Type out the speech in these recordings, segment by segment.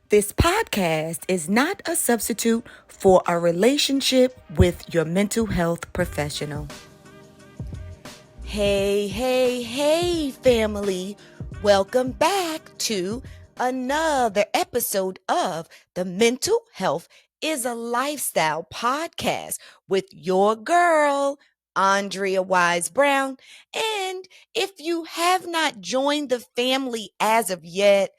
This podcast is not a substitute for a relationship with your mental health professional. Hey, family. Welcome back to another episode of the Mental Health is a Lifestyle podcast with your girl, Andrea Wise-Brown. And if you have not joined the family as of yet,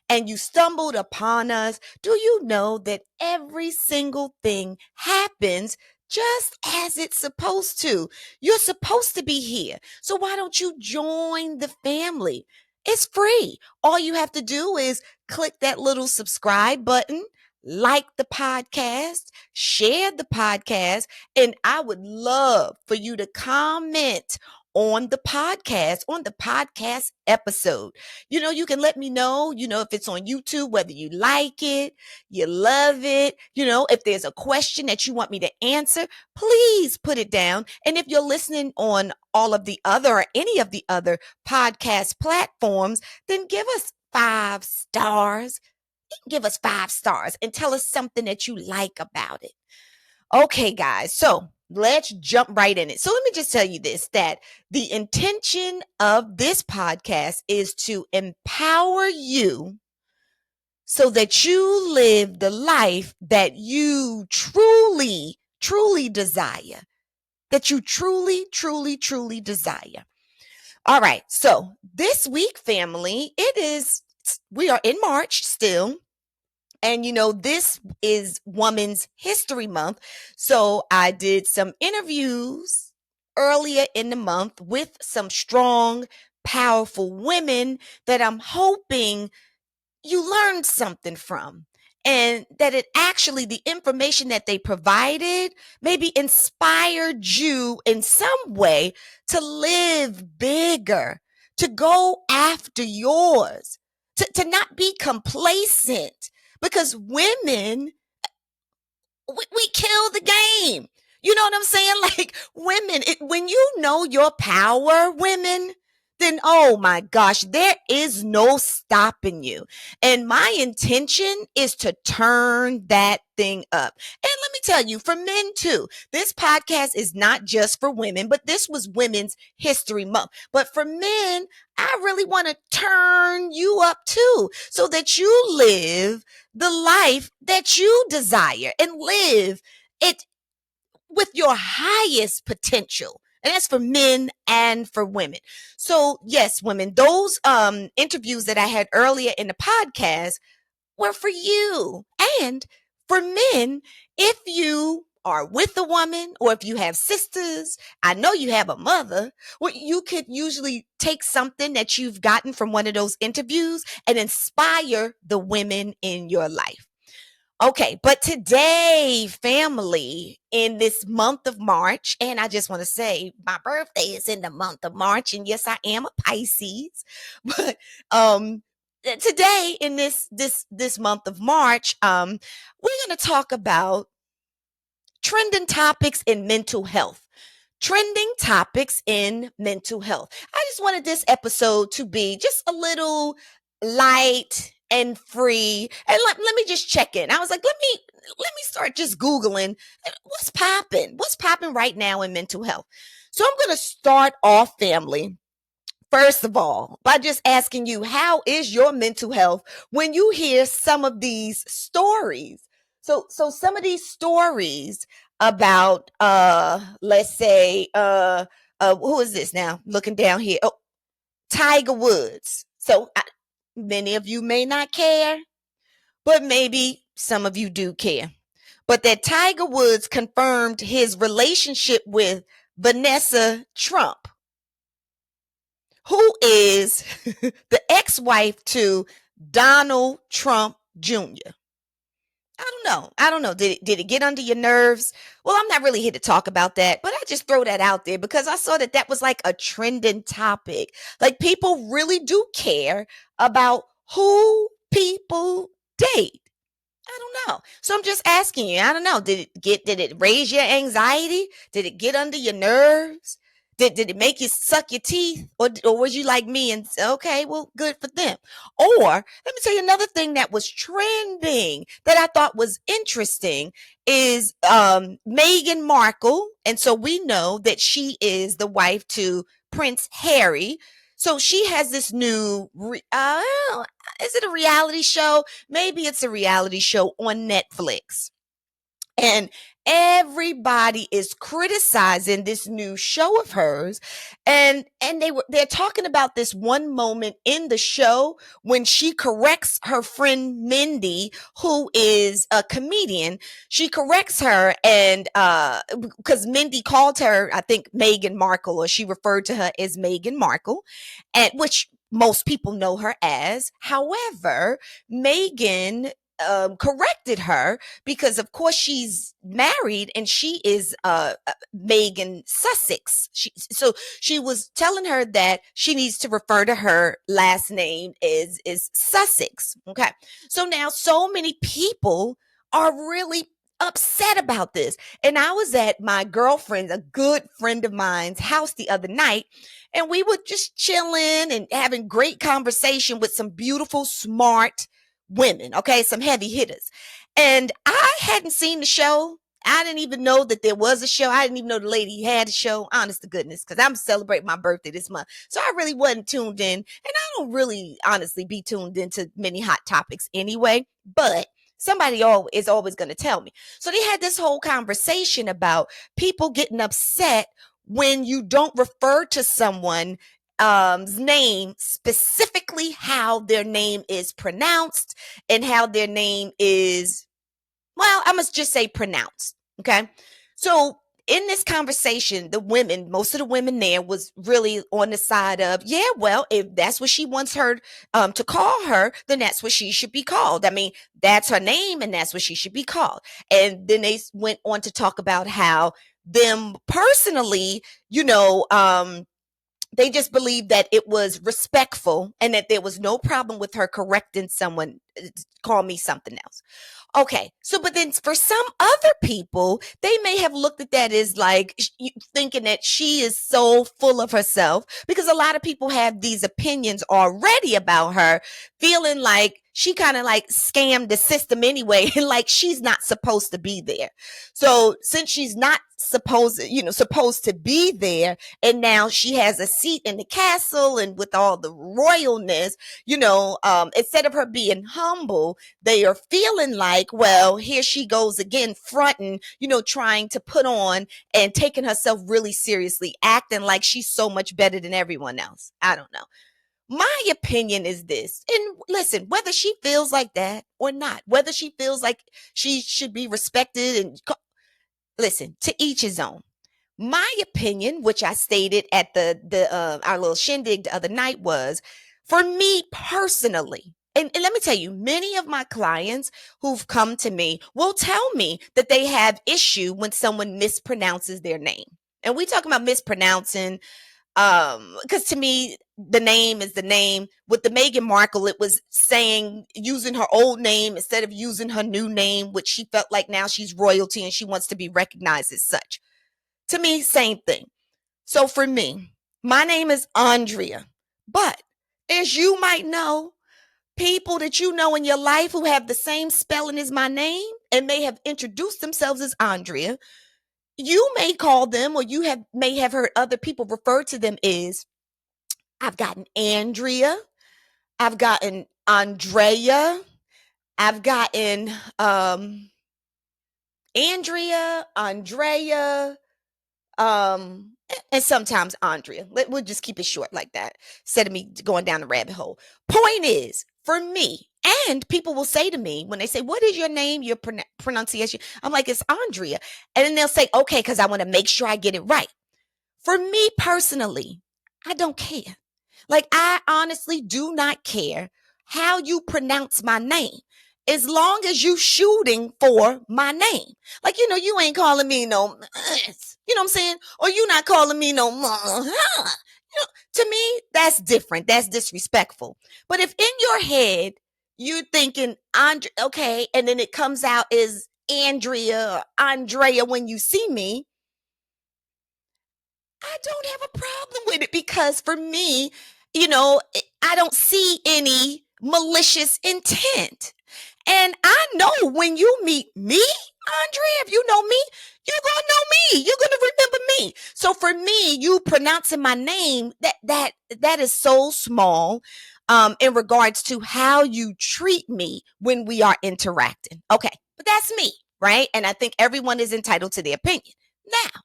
and you stumbled upon us, do you know that every single thing happens just as it's supposed to? You're supposed to be here. So why don't you join the family? It's free. All you have to do is click that little subscribe button, like the podcast, share the podcast, and I would love for you to comment on the podcast episode. You can let me know, if it's on YouTube, whether you like it, you love it, if there's a question that you want me to answer, please put it down. And if you're listening on all of the other or any of the other podcast platforms, then give us 5 stars. Give us 5 stars and tell us something that you like about it. Okay, guys, so let's jump right in it. So let me just tell you this, that the intention of this podcast is to empower you so that you live the life that you truly, truly desire, that you truly, truly, truly desire. All right, so this week, family, we are in March still. And this is Women's History Month. So I did some interviews earlier in the month with some strong, powerful women that I'm hoping you learned something from. And that the information that they provided maybe inspired you in some way to live bigger, to go after yours, to not be complacent. Because women, we kill the game. You know what I'm saying? Like women, when you know your power, women, then oh my gosh, there is no stopping you. And my intention is to turn that thing up. And let me tell you, for men too, this podcast is not just for women, but this was Women's History Month. But for men, I really want to turn you up too, so that you live the life that you desire and live it with your highest potential. And that's for men and for women. So yes, women, those interviews that I had earlier in the podcast were for you. And for men, if you are with a woman or if you have sisters, I know you have a mother, well, you could usually take something that you've gotten from one of those interviews and inspire the women in your life. Okay, but today, family, in this month of March, and I just want to say my birthday is in the month of March, and yes, I am a Pisces, but today in this month of March, we're going to talk about trending topics in mental health. Trending topics in mental health. I just wanted this episode to be just a little light and free. And let me just check in. I was like, let me start just Googling what's popping. What's popping right now in mental health. So I'm going to start off, family, first of all, by just asking you, how is your mental health when you hear some of these stories? So some of these stories about let's say who is this now? Looking down here. Oh, Tiger Woods. So many of you may not care, but maybe some of you do care. But that Tiger Woods confirmed his relationship with Vanessa Trump, who is the ex-wife to Donald Trump Jr. I don't know. Did it get under your nerves? Well, I'm not really here to talk about that, but I just throw that out there because I saw that was like a trending topic. Like people really do care about who people date. I don't know. So I'm just asking you. I don't know. Did it raise your anxiety? Did it get under your nerves? Did it make you suck your teeth, or was you like me and okay, well, good for them? Or let me tell you another thing that was trending that I thought was interesting is Meghan Markle, and so we know that she is the wife to Prince Harry. So she has this new, is it a reality show? Maybe it's a reality show on Netflix, and everybody is criticizing this new show of hers, and they're talking about this one moment in the show when she corrects her friend Mindy, who is a comedian. She corrects her, and because Mindy called her, I think, Meghan Markle, or she referred to her as Meghan Markle, and which most people know her as. However, Megan corrected her because, of course, she's married and she is Megan Sussex. So she was telling her that she needs to refer to her last name is Sussex. Okay, so now so many people are really upset about this, and I was at my girlfriend's, a good friend of mine's house the other night, and we were just chilling and having great conversation with some beautiful, smart women, okay, some heavy hitters. And I hadn't seen the show. I didn't even know that there was a show. I didn't even know the lady had a show, honest to goodness, because I'm celebrating my birthday this month. So I really wasn't tuned in. And I don't really, honestly, be tuned into many hot topics anyway. But somebody is always going to tell me. So they had this whole conversation about people getting upset when you don't refer to someone name specifically how their name is pronounced and how their name is, well, I must just say pronounced. Okay. So in this conversation, most of the women there was really on the side of, yeah, well, if that's what she wants her to call her, then that's what she should be called. I mean, that's her name and that's what she should be called. And then they went on to talk about how them personally, they just believed that it was respectful and that there was no problem with her correcting someone, call me something else. Okay, so but then for some other people, they may have looked at that as like thinking that she is so full of herself, because a lot of people have these opinions already about her, feeling like she kind of like scammed the system anyway, and like she's not supposed to be there. So since she's not supposed to be there, and now she has a seat in the castle and with all the royalness, instead of her being humble, they are feeling like, well, here she goes again, fronting, trying to put on and taking herself really seriously, acting like she's so much better than everyone else. I don't know. My opinion is this, and listen, whether she feels like that or not, whether she feels like she should be respected and listen, to each his own. My opinion, which I stated at the our little shindig the other night, was, for me personally, and let me tell you, many of my clients who've come to me will tell me that they have issue when someone mispronounces their name. And we talking about mispronouncing, because to me, the name is the name. With the Meghan Markle, it was saying using her old name instead of using her new name, which she felt like now she's royalty and she wants to be recognized as such. To me, same thing. So for me, my name is Andrea. But as you might know, people that you know in your life who have the same spelling as my name and may have introduced themselves as Andrea, you may call them, or may have heard other people refer to them as, I've gotten Andrea, I've gotten Andrea, I've gotten Andrea, um, and sometimes Andrea. We'll just keep it short like that instead of me going down the rabbit hole. Point is, for me, and people will say to me when they say, "What is your name? Your pronunciation?" I'm like, "It's Andrea," and then they'll say, "Okay," because I want to make sure I get it right. For me personally, I don't care. Like, I honestly do not care how you pronounce my name, as long as you shooting for my name. Like, you ain't calling me no, you know what I'm saying? Or you not calling me no, to me, that's different. That's disrespectful. But if in your head, you're thinking, okay, and then it comes out as Andrea or Andrea when you see me, I don't have a problem with it because for me, I don't see any malicious intent. And I know when you meet me, Andrea, if you know me, you're gonna know me. You're gonna remember me. So for me, you pronouncing my name, that is so small in regards to how you treat me when we are interacting. Okay, but that's me, right? And I think everyone is entitled to their opinion. Now,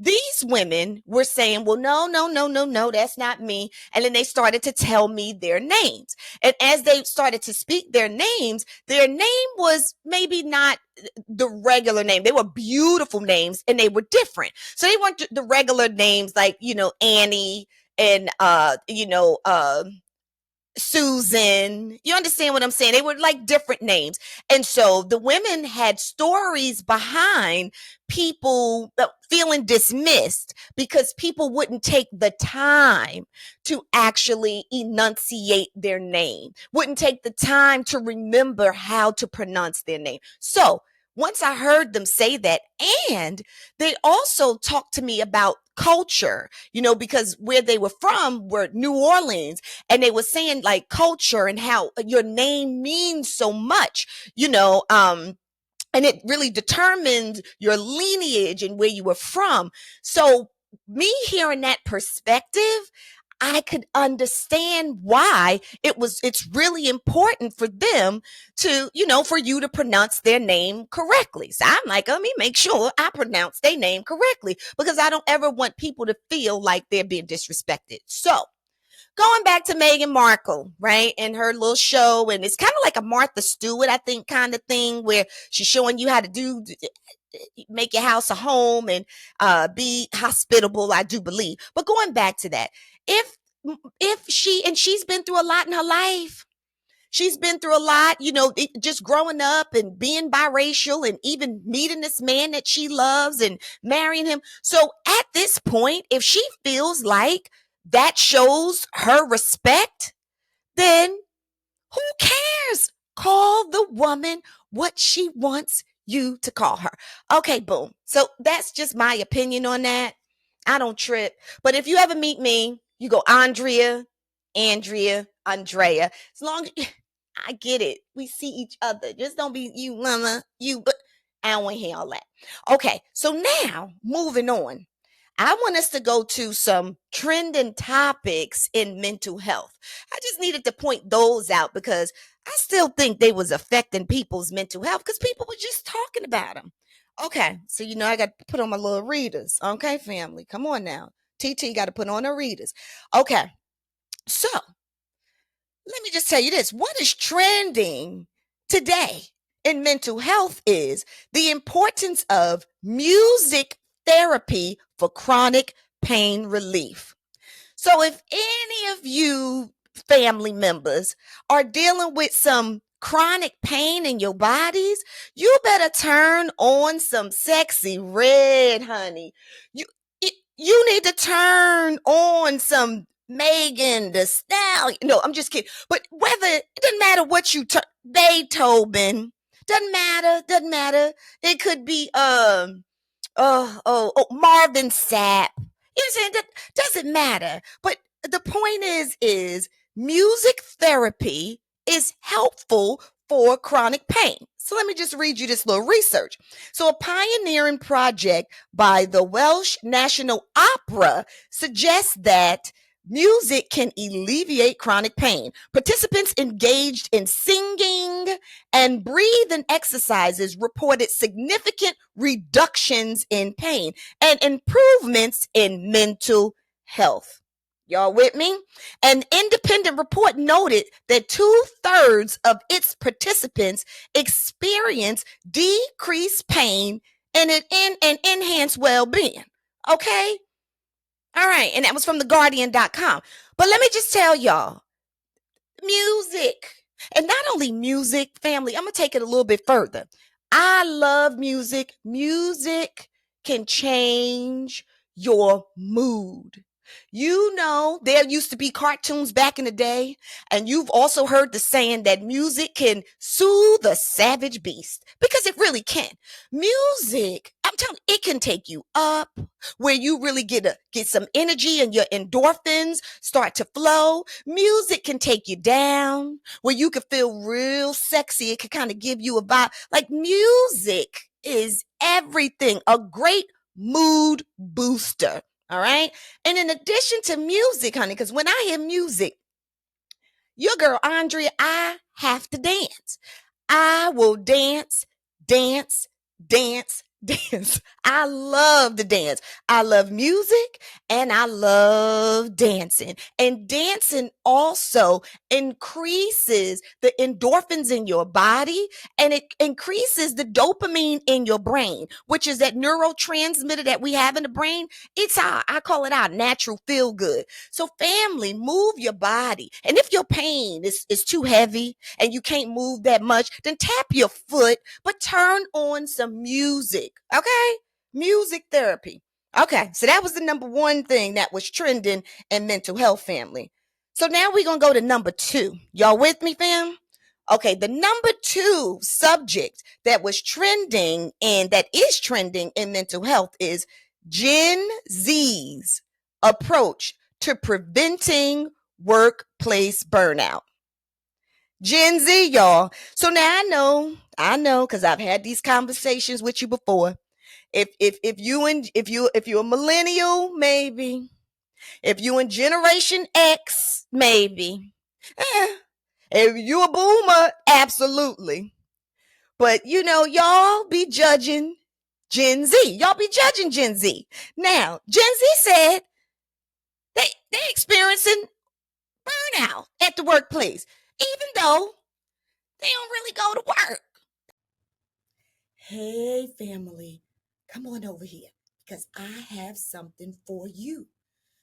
these women were saying, well, no, no, no, no, no, that's not me. And then they started to tell me their names. And as they started to speak their name was maybe not the regular name. They were beautiful names and they were different. So they weren't the regular names like, Annie and, Susan. You understand what I'm saying? They were like different names. And so the women had stories behind people feeling dismissed because people wouldn't take the time to actually enunciate their name, wouldn't take the time to remember how to pronounce their name. So once I heard them say that, and they also talked to me about culture, because where they were from were New Orleans, and they were saying like culture and how your name means so much, and it really determined your lineage and where you were from. So me hearing that perspective, I could understand why it's really important for them to, for you to pronounce their name correctly. So I'm like, let me make sure I pronounce their name correctly because I don't ever want people to feel like they're being disrespected. So going back to Meghan Markle, right, and her little show, and it's kind of like a Martha Stewart, I think, kind of thing, where she's showing you how to make your house a home and be hospitable, I do believe. But going back to that, if she's been through a lot in her life. She's been through a lot, just growing up and being biracial and even meeting this man that she loves and marrying him. So at this point, if she feels like that shows her respect, then who cares? Call the woman what she wants you to call her. Okay, boom. So that's just my opinion on that. I don't trip. But if you ever meet me, you go Andrea, Andrea. As long as I get it. We see each other. Just don't be you, mama, you, but I don't want to hear all that. Okay, so now moving on. I want us to go to some trending topics in mental health. I just needed to point those out because I still think they was affecting people's mental health because people were just talking about them. Okay, so I got to put on my little readers. Okay, family, come on now. TT got to put on her readers. Okay, so let me just tell you this. What is trending today in mental health is the importance of music therapy for chronic pain relief. So if any of you family members are dealing with some chronic pain in your bodies, you better turn on some sexy red, honey. You you need to turn on some Megan the Stallion. No, I'm just kidding. But whether it doesn't matter what you turn, Beethoven, doesn't matter. It could be Marvin Sapp. You know what I'm saying? That doesn't matter. But the point is music therapy is helpful for chronic pain. So let me just read you this little research. So a pioneering project by the Welsh National Opera suggests that music can alleviate chronic pain. Participants engaged in singing and breathing exercises reported significant reductions in pain and improvements in mental health. Y'all with me? An independent report noted that 2/3 of its participants experience decreased pain and enhanced well-being. Okay? All right. And that was from theguardian.com. But let me just tell y'all, music. And not only music, family, I'm going to take it a little bit further. I love music. Music can change your mood. There used to be cartoons back in the day, and you've also heard the saying that music can soothe a savage beast because it really can. Music, I'm telling you, it can take you up where you really get some energy and your endorphins start to flow. Music can take you down where you can feel real sexy. It can kind of give you a vibe. Like music is everything, a great mood booster. All right. And in addition to music, honey, because when I hear music, your girl, Andrea, I have to dance. I will dance, dance, dance, dance. I love to dance. I love music and I love dancing. And dancing also increases the endorphins in your body and it increases the dopamine in your brain, which is that neurotransmitter that we have in the brain. It's I call it our natural feel good. So, family, move your body. And if your pain is too heavy and you can't move that much, then tap your foot, but turn on some music. Okay? Music therapy. Okay, so that was the number one thing that was trending in mental health, family. So now we're going to go to number two. Y'all with me, fam? Okay, the number two subject that was trending and that is trending in mental health is Gen Z's approach to preventing workplace burnout. Gen Z, y'all. So now I know, because I've had these conversations with you before. If you're a millennial, maybe. If you in Generation X, maybe. Eh, if you a boomer, absolutely. But y'all be judging Gen Z. Y'all be judging Gen Z. Now, Gen Z said they experiencing burnout at the workplace, even though they don't really go to work. Hey, family, come on over here because I have something for you.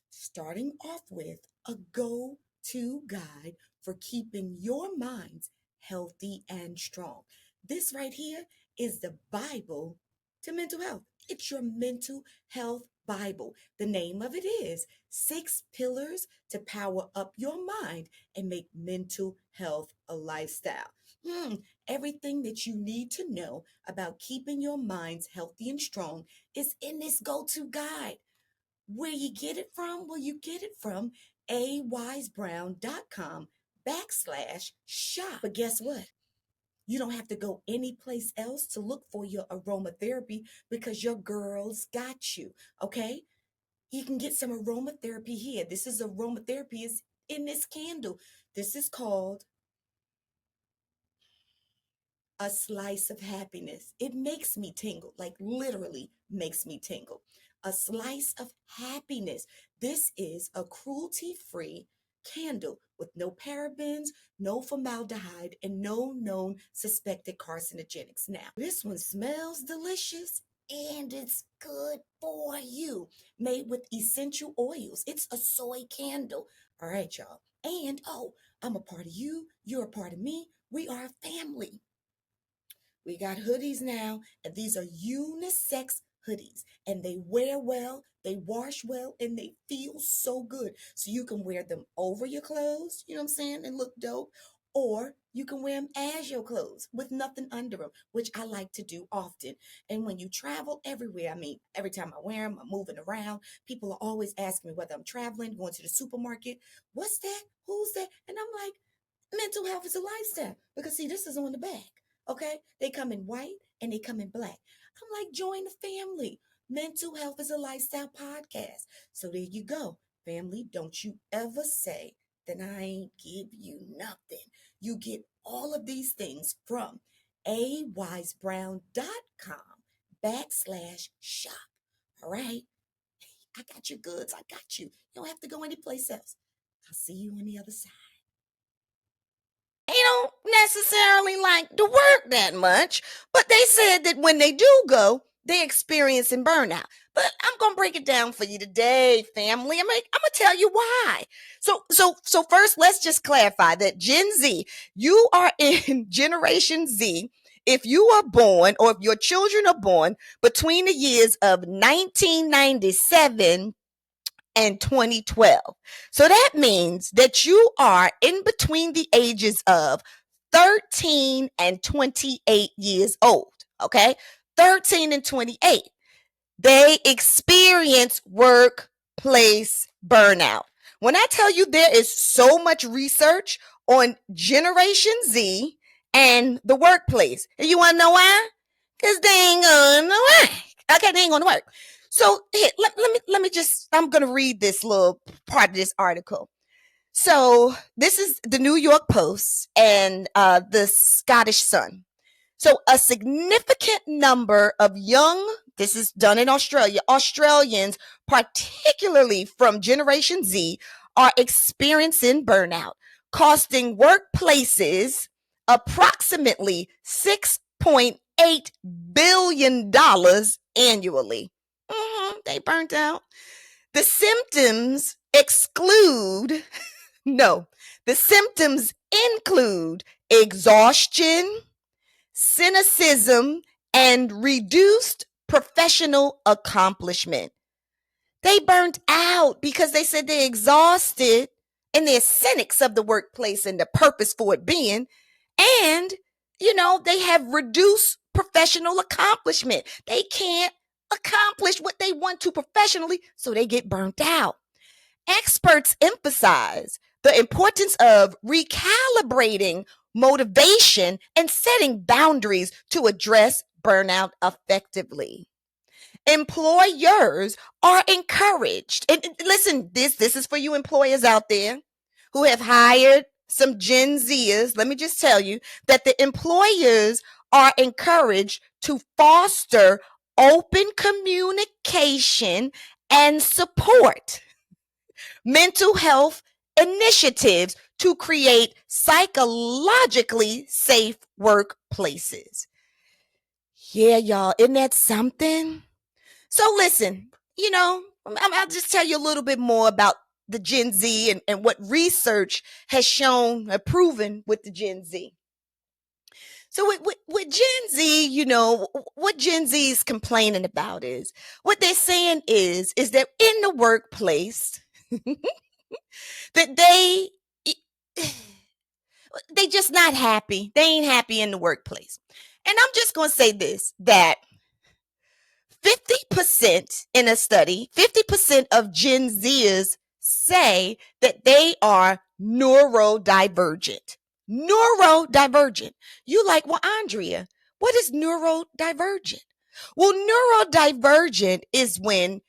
Starting off with a go to guide for keeping your minds healthy and strong. This right here is the Bible to mental health. It's your mental health Bible. The name of it is 6 Pillars to Power Up Your Mind and Make Mental Health a Lifestyle. Everything that you need to know about keeping your minds healthy and strong is in this go to guide. Where you get it from? Well, you get it from awisebrown.com/shop. But guess what? You don't have to go anyplace else to look for your aromatherapy because your girls got you. Okay? You can get some aromatherapy here. This is aromatherapy is in this candle. This is called a slice of happiness. It makes me tingle, like literally makes me tingle. A slice of happiness. This is a cruelty-free candle with no parabens, no formaldehyde, and no known suspected carcinogenics. Now, this one smells delicious and it's good for you. Made with essential oils. It's a soy candle. All right, y'all. And I'm a part of you. You're a part of me. We are a family. We got hoodies now, and these are unisex hoodies, and they wear well, they wash well, and they feel so good. So you can wear them over your clothes, you know what I'm saying, and look dope, or you can wear them as your clothes with nothing under them, which I like to do often. And when you travel everywhere, I mean, every time I wear them, I'm moving around. People are always asking me whether I'm traveling, going to the supermarket. What's that? Who's that? And I'm like, mental health is a lifestyle. Because see, this is on the back. Okay? They come in white and they come in black. I'm like, join the family. Mental Health is a Lifestyle podcast. So there you go. Family, don't you ever say that I ain't give you nothing. You get all of these things from awisebrown.com/shop. All right? I got your goods. I got you. You don't have to go anyplace else. I'll see you on the other side. They don't necessarily like to work that much, but they said that when they do go, they experiencing burnout. But I'm gonna break it down for you today, family. I'm gonna tell you why. So first, let's just clarify that Gen Z, you are in Generation Z. If you are born, or if your children are born between the years of 1997 and 2012. So that means that you are in between the ages of 13 and 28 years old. Okay. 13 and 28. They experience workplace burnout. When I tell you there is so much research on Generation Z and the workplace, and you want to know why? Because they ain't going to work. Okay, they ain't going to work. So here, let me just, I'm going to read this little part of this article. So this is the New York Post and the Scottish Sun. So a significant number of young, this is done in Australia, Australians, particularly from Generation Z, are experiencing burnout, costing workplaces approximately $6.8 billion annually. They burnt out. The symptoms exclude, no, the symptoms include exhaustion, cynicism, and reduced professional accomplishment. They burnt out because they said they're exhausted and they're cynics of the workplace and the purpose for it being. And, they have reduced professional accomplishment. They can't accomplish what they want to professionally, so they get burnt out. Experts emphasize the importance of recalibrating motivation and setting boundaries to address burnout effectively. Employers are encouraged, and listen, this is for you employers out there who have hired some Gen Zers. Let me just tell you that the employers are encouraged to foster open communication and support mental health initiatives to create psychologically safe workplaces. Yeah, y'all, isn't that something? So listen, I'll just tell you a little bit more about the Gen Z and what research has shown, proven with the Gen Z. So with Gen Z, what Gen Z is complaining about is, what they're saying is that in the workplace, that they just not happy. They ain't happy in the workplace. And I'm just going to say this, that 50% in a study, 50% of Gen Zers say that they are neurodivergent. Neurodivergent. You like, well, Andrea, what is neurodivergent? Well, neurodivergent is when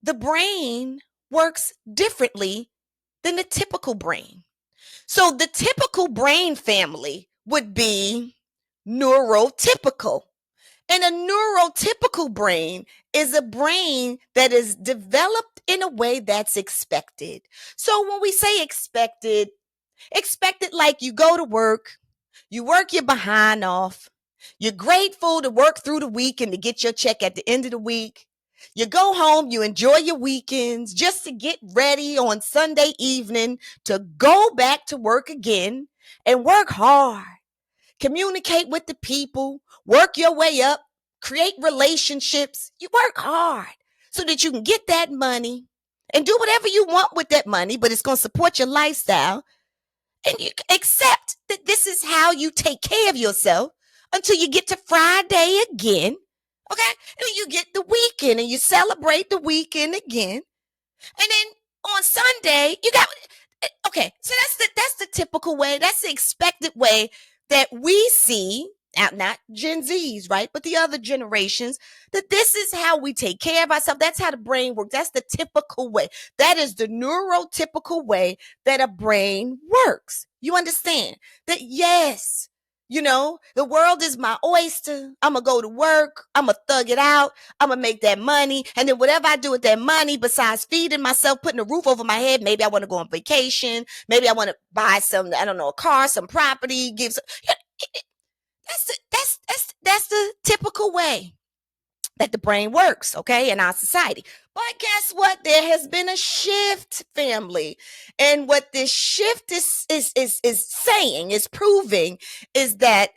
the brain works differently than the typical brain. So the typical brain family would be neurotypical. And a neurotypical brain is a brain that is developed in a way that's expected. So when we say expected like you go to work, you work your behind off, you're grateful to work through the week and to get your check at the end of the week. You go home, you enjoy your weekends just to get ready on Sunday evening to go back to work again and work hard. Communicate with the people, work your way up, create relationships. You work hard so that you can get that money and do whatever you want with that money, but it's going to support your lifestyle. And you accept that this is how you take care of yourself until you get to Friday again. Okay? And then you get the weekend and you celebrate the weekend again. And then on Sunday, you got, okay, so that's the typical way, that's the expected way that we see, not Gen Zs, right? But the other generations, that this is how we take care of ourselves. That's how the brain works. That's the typical way. That is the neurotypical way that a brain works. You understand that? Yes. The world is my oyster. I'm going to go to work. I'm going to thug it out. I'm going to make that money. And then whatever I do with that money, besides feeding myself, putting a roof over my head, maybe I want to go on vacation. Maybe I want to buy some, I don't know, a car, some property, give some. That's the typical way that the brain works, okay, in our society. But guess what? There has been a shift, family. And what this shift is saying, is proving, is that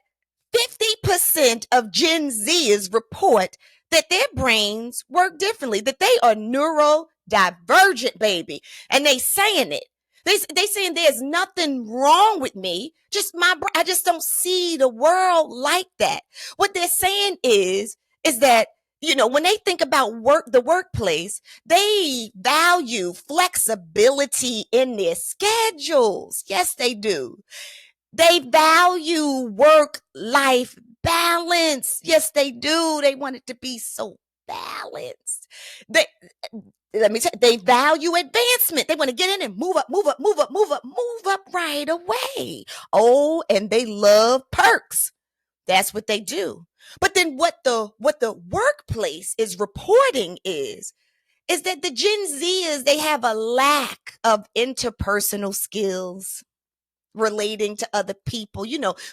50% of Gen Zers report that their brains work differently, that they are neurodivergent, baby. And they saying it. They saying there's nothing wrong with me. I just don't see the world like that. What they're saying is that When they think about the workplace, they value flexibility in their schedules. Yes, they do. They value work life balance. Yes, they do. They want it to be so balanced. They Let me tell you, they value advancement. They want to get in and move up, move up, move up, move up, move up right away. Oh, and they love perks. That's what they do. But then what the workplace is reporting is that the Gen Zers, they have a lack of interpersonal skills relating to other people,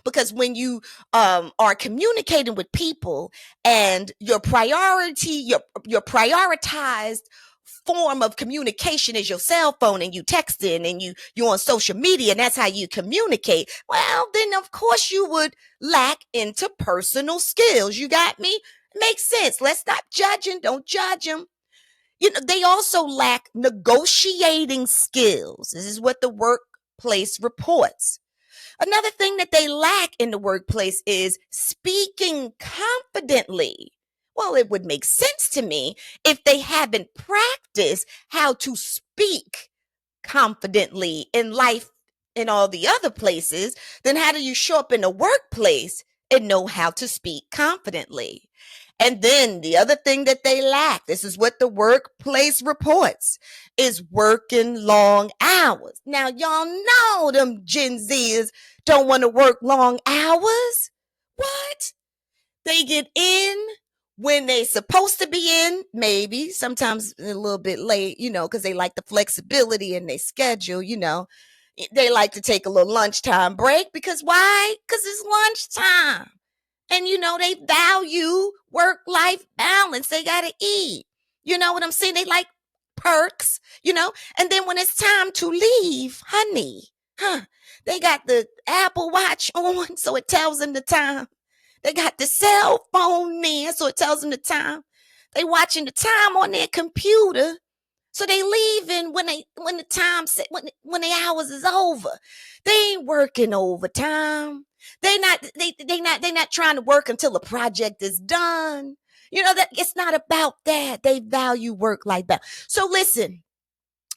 because when you are communicating with people, and your prioritized form of communication is your cell phone, and you texting, and you on social media, and that's how you communicate, well, then of course you would lack interpersonal skills. You got me? Makes sense. Let's stop judging. Don't judge them. They also lack negotiating skills. This is what the workplace reports. Another thing that they lack in the workplace is speaking confidently. Well, it would make sense to me if they haven't practiced how to speak confidently in life in all the other places. Then how do you show up in the workplace and know how to speak confidently? And then the other thing that they lack, this is what the workplace reports, is working long hours. Now, y'all know them Gen Zers don't want to work long hours. What? They get in when they supposed to be in, maybe sometimes a little bit late, because they like the flexibility in their schedule. They like to take a little lunchtime break, because why? Because it's lunchtime. And they value work-life balance. They gotta eat. You know what I'm saying? They like perks. And then when it's time to leave, honey, they got the Apple Watch on, so it tells them the time. They got the cell phone there, so it tells them the time. They watching the time on their computer, so they leaving when the time set, when the hours is over. They ain't working overtime. They not trying to work until the project is done. That it's not about that. They value work like that. So listen,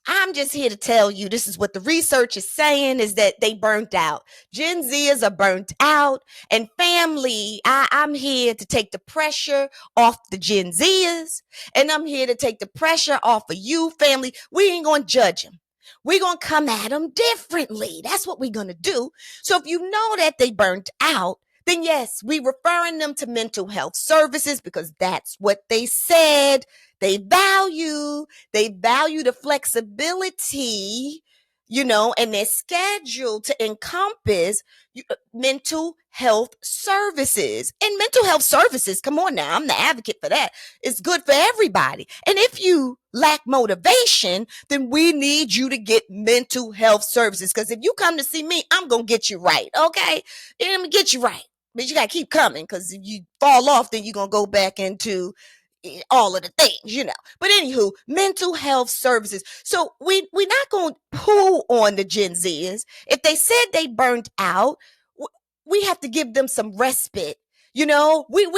I'm just here to tell you, this is what the research is saying, is that they burnt out. Gen Zers are burnt out. And family, I'm here to take the pressure off the Gen Zers. And I'm here to take the pressure off of you, family. We ain't going to judge them. We're going to come at them differently. That's what we're going to do. So if you know that they burnt out, then yes, we referring them to mental health services, because that's what they said. They value the flexibility, and their schedule to encompass mental health services. And mental health services, come on now, I'm the advocate for that. It's good for everybody. And if you lack motivation, then we need you to get mental health services. Because if you come to see me, I'm going to get you right, okay? I'm going to get you right. But you got to keep coming, because if you fall off, then you're going to go back into all of the things. But anywho, mental health services. So we're not going to pull on the Gen Zers. If they said they burned out, we have to give them some respite. We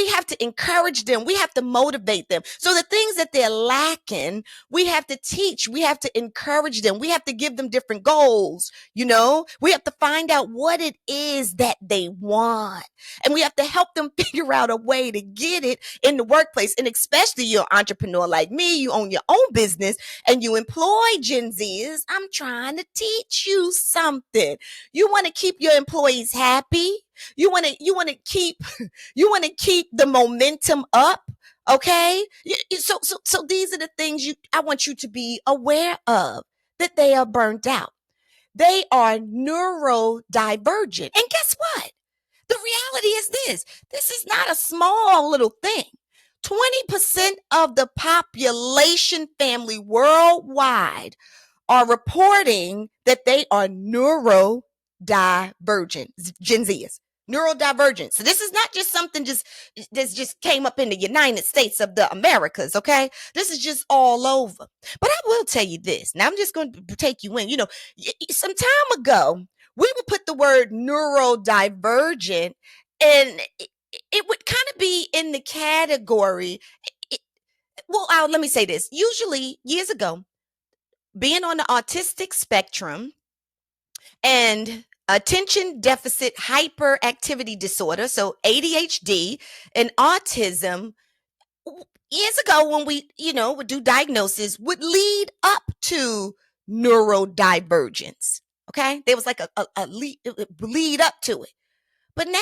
have to encourage them. We have to motivate them. So the things that they're lacking, we have to teach. We have to encourage them. We have to give them different goals. We have to find out what it is that they want. And we have to help them figure out a way to get it in the workplace. And especially you're an entrepreneur like me, you own your own business and you employ Gen Zers. I'm trying to teach you something. You want to keep your employees happy. You want to keep the momentum up. Okay. So these are the things I want you to be aware of, that they are burnt out. They are neurodivergent. And guess what? The reality is this is not a small little thing. 20% of the population, family, worldwide are reporting that they are neurodivergent. Gen Z is neurodivergent. So this is not just something that just came up in the United States of the Americas, okay? This is just all over. But I will tell you this. Now I'm just going to take you in. Some time ago, we would put the word neurodivergent, and it would kind of be in the category. let me say this. Usually, years ago, being on the autistic spectrum and attention deficit hyperactivity disorder, so ADHD and autism, years ago when we, would do diagnosis, would lead up to neurodivergence. Okay, there was like a lead up to it, but now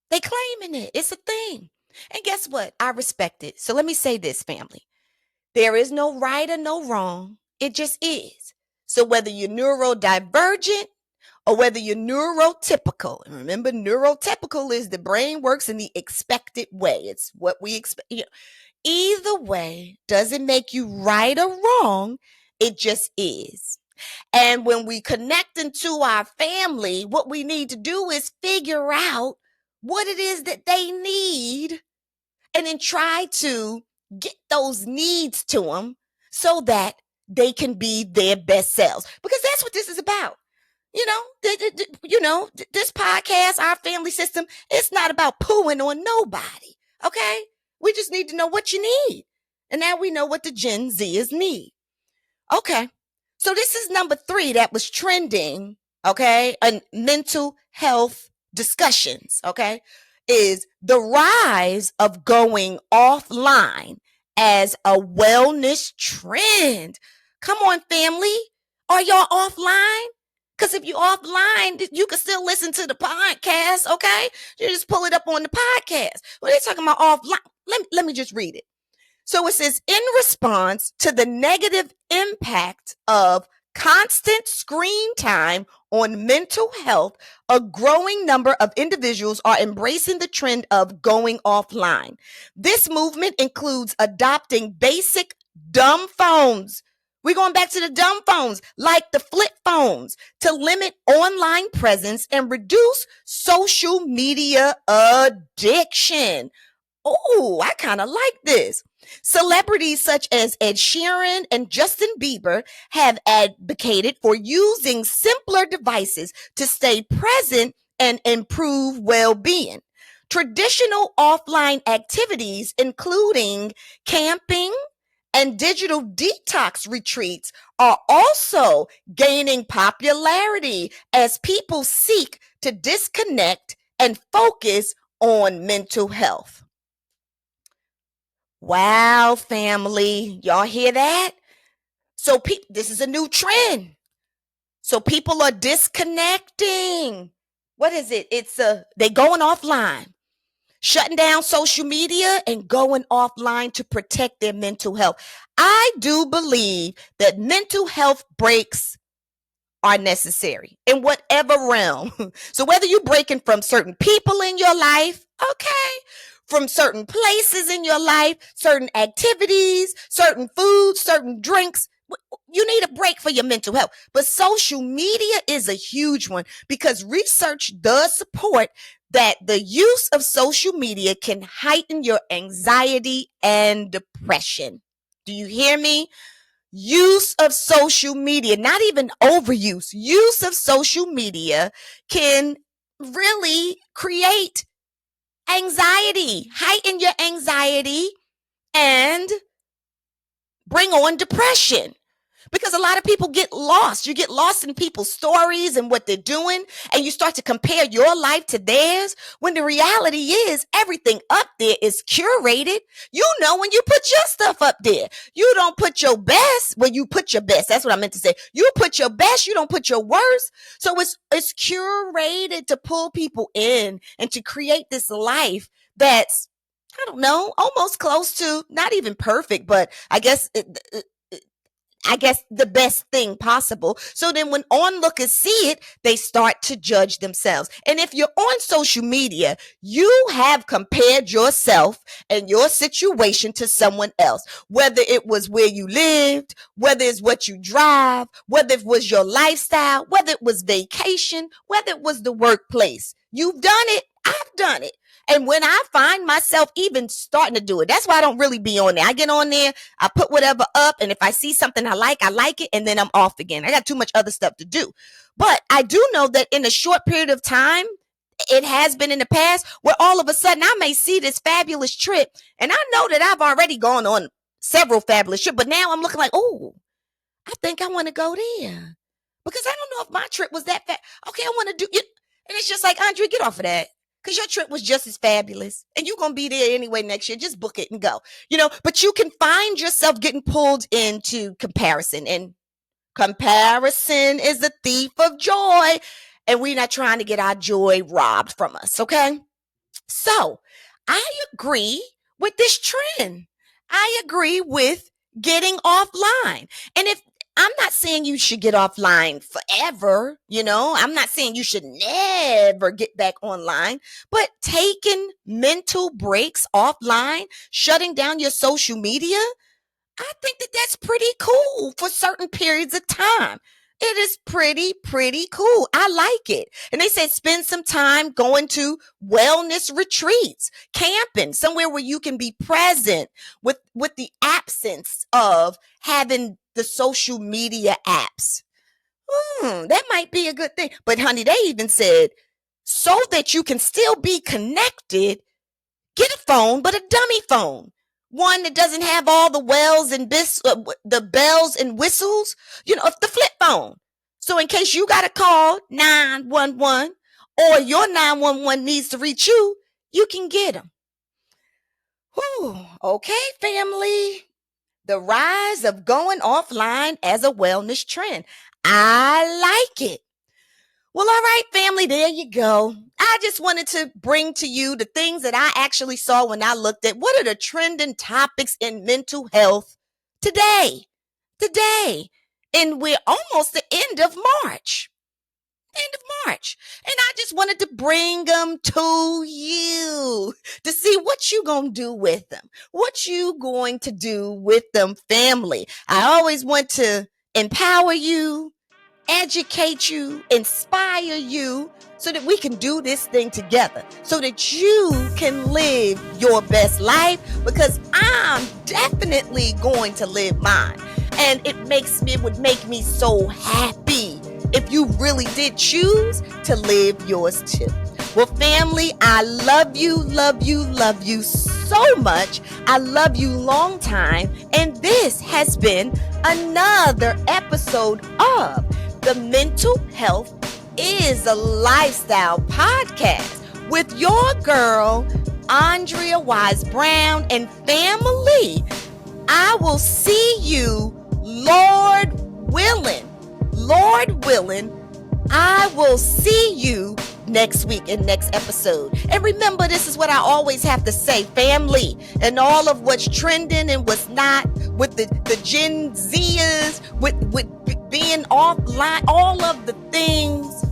they claiming it. It's a thing. And guess what? I respect it. So let me say this, family. There is no right or no wrong. It just is. So whether you're neurodivergent or whether you're neurotypical, and remember, neurotypical is the brain works in the expected way. It's what we expect. Either way doesn't make you right or wrong. It just is. And when we connect into our family, what we need to do is figure out what it is that they need and then try to get those needs to them so that they can be their best selves. Because that's what this is about. This podcast, our family system, it's not about pooing on nobody. Okay? We just need to know what you need. And now we know what the Gen Zers need. Okay. So this is number 3 that was trending, okay, and mental health discussions, okay, is the rise of going offline as a wellness trend. Come on, family. Are y'all offline? Because if you're offline, you can still listen to the podcast, okay? You just pull it up on the podcast. Well, they're talking about offline. Let me just read it. So it says, in response to the negative impact of constant screen time on mental health, a growing number of individuals are embracing the trend of going offline. This movement includes adopting basic dumb phones. We're going back to the dumb phones, like the flip phones, to limit online presence and reduce social media addiction. Oh, I kind of like this. Celebrities such as Ed Sheeran and Justin Bieber have advocated for using simpler devices to stay present and improve well-being. Traditional offline activities, including camping and digital detox retreats, are also gaining popularity as people seek to disconnect and focus on mental health. Wow, family. Y'all hear that? So this is a new trend. So people are disconnecting. What is it? They going offline, shutting down social media and going offline to protect their mental health. I do believe that mental health breaks are necessary in whatever realm. So whether you're breaking from certain people in your life, okay, from certain places in your life, certain activities, certain foods, certain drinks, you need a break for your mental health. But social media is a huge one because research does support that the use of social media can heighten your anxiety and depression. Do you hear me? Use of social media, not even overuse, use of social media can really create anxiety, heighten your anxiety, and bring on depression. Because a lot of people get lost. You get lost in people's stories and what they're doing, and you start to compare your life to theirs, when the reality is everything up there is curated. When you put your stuff up there, you don't put your best. Well, you put your best. That's what I meant to say. You put your best. You don't put your worst. So it's curated to pull people in and to create this life that's, I don't know, almost close to not even perfect, but I guess the best thing possible. So then when onlookers see it, they start to judge themselves. And if you're on social media, you have compared yourself and your situation to someone else, whether it was where you lived, whether it's what you drive, whether it was your lifestyle, whether it was vacation, whether it was the workplace. You've done it. I've done it. And when I find myself even starting to do it, that's why I don't really be on there. I get on there, I put whatever up, and if I see something I like it, and then I'm off again. I got too much other stuff to do. But I do know that in a short period of time, It has been in the past where all of a sudden I may see this fabulous trip and I know that I've already gone on several fabulous trips, but now I'm looking like, oh, I think I want to go there because I don't know if my trip was that okay, I want to do it. And it's just like, Andrea, get off of that because your trip was just as fabulous and you're going to be there anyway next year. Just book it and go, but you can find yourself getting pulled into comparison, and comparison is the thief of joy. And we're not trying to get our joy robbed from us, okay? So I agree with this trend. I agree with getting offline. And if I'm not saying you should get offline forever, I'm not saying you should never get back online, but taking mental breaks offline, shutting down your social media, I think that that's pretty cool for certain periods of time. It is pretty cool. I like it. And they said spend some time going to wellness retreats, camping, somewhere where you can be present with the absence of having the social media apps. That might be a good thing. But honey, they even said so that you can still be connected, get a phone, but a dummy phone. One that doesn't have all the the bells and whistles, the flip phone. So in case you got to call 911 or your 911 needs to reach you, you can get them. Okay, family. The rise of going offline as a wellness trend. I like it. Well, all right, family, there you go. I just wanted to bring to you the things that I actually saw when I looked at what are the trending topics in mental health today. And we're almost the end of March. And I just wanted to bring them to you to see what you going to do with them. What you going to do with them, family. I always want to empower you, educate you, inspire you so that we can do this thing together, so that you can live your best life, because I'm definitely going to live mine. And it would make me so happy if you really did choose to live yours too. Well, family, I love you so much. I love you long time. And this has been another episode of the Mental Health is a Lifestyle podcast with your girl, Andrea Wise-Brown, and family. I will see you, Lord willing, I will see you next week in next episode. And remember, this is what I always have to say, family, and all of what's trending and what's not, with the Gen Zers, with being offline, all of the things.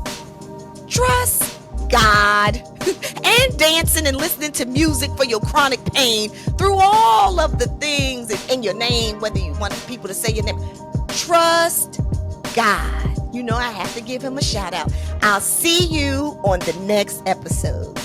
Trust God and dancing and listening to music for your chronic pain through all of the things in your name, whether you want people to say your name. Trust God. I have to give him a shout out. I'll see you on the next episode.